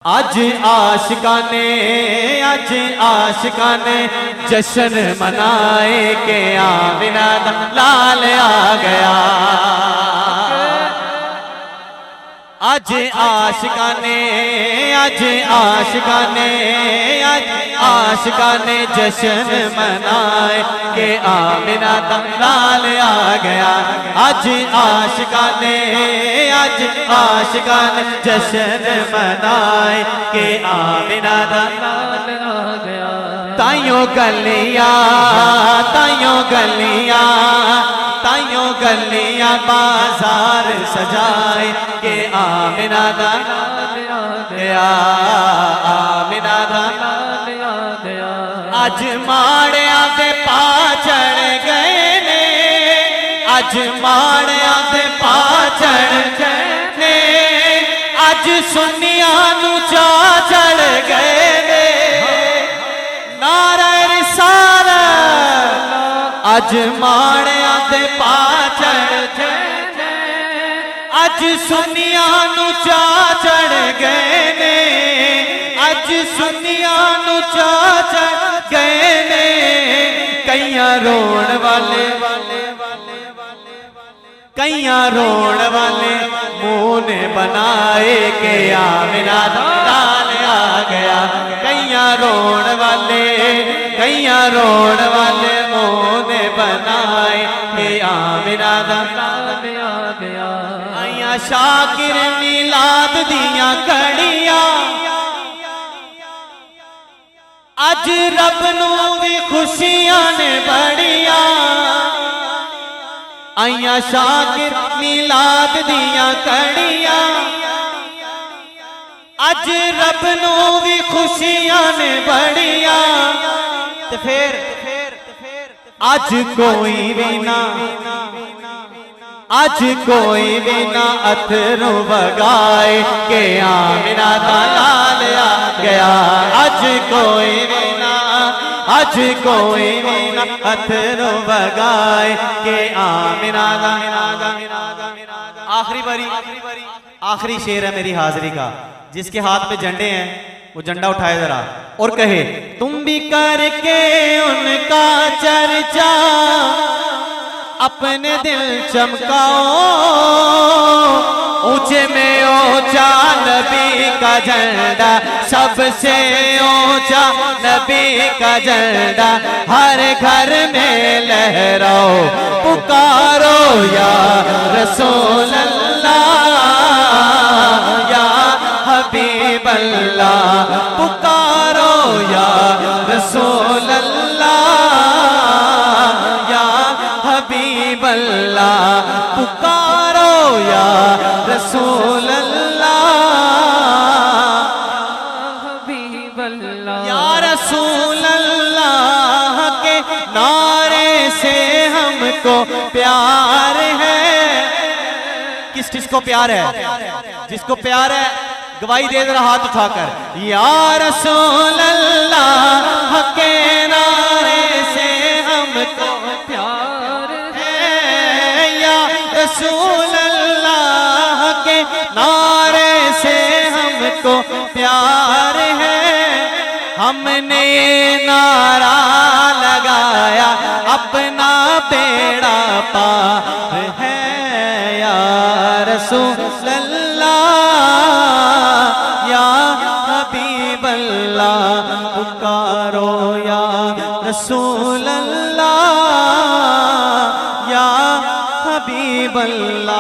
आज आशिकाने जश्न मनाए के आमिना दा लाल आ गया। आज आशिकाने जश्न मनाए के आमिना दा लाल आ गया। आज आशिकाने जश्न मनाए के आमिना दा लाल आ गया। ताइयों गलियां बाजार सजाए के आमिना दा लाल आ गया। आमिना दा लाल आ गया। आज माड़ियां दे पा चढ़ गए ने, आज माड़ियां दे पा चढ़ गए ने, आज सुन्नियां नू चा चढ़ गए ने। नारे रिसालत आज माड़ियां दे पा चढ़ गए ने, आज सुन्नियां नू चा चढ़ गए ने, आज सुन्नियां नू चा चढ़ गए ने। कईयां रोण वाले मुंह ने बनाए के आमिना दा लाल आ गया। कईयां रोण वाले मुंह ने बनाए के आमिना दा लाल आ गया। आइया शाकिर मिलाद दियां कड़ियां, अज रब नू भी खुशियां ने बड़ियां। आइया शाकिर मिलाद दियां कड़ियां, अज रब नू भी खुशियां ने बड़ियां। ते फिर आज कोई भी ना अथरू बगाए के आमिना दा लाल आ गया। आज कोई भी ना अथरू बगाए के आमिना दा। आखिरी बारी आखिरी शेर है मेरी हाजिरी का। जिसके हाथ में झंडे हैं वो झंडा उठाए जरा और कहे, तुम भी करके उनका चर्चा अपने दिल चमकाओ। ऊंचे में ऊंचा नबी का झंडा, सबसे ऊंचा नबी का झंडा हर घर में लहराओ। पुकारो या रसूल अल्लाह, या हबीब अल्लाह। पुकारो या रसूल अल्लाह, या हबीब अल्लाह। पुकारो या रसूल अल्लाह, हबीब अल्लाह। या रसूल अल्लाह के नारे से हमको प्यार है। किसको प्यार है? जिसको प्यार है गवाही दे जरा हाथ उठाकर। या रसूल अल्लाह के नारे से हमको प्यार है। या रसूल अल्लाह के नारे से हमको प्यार है। हमने ये नारा लगाया अपना बेड़ा पार है। या रसूल अल्लाह, या हबीब अल्लाह। पुकारो या रसूल अल्लाह, या हबीब अल्लाह।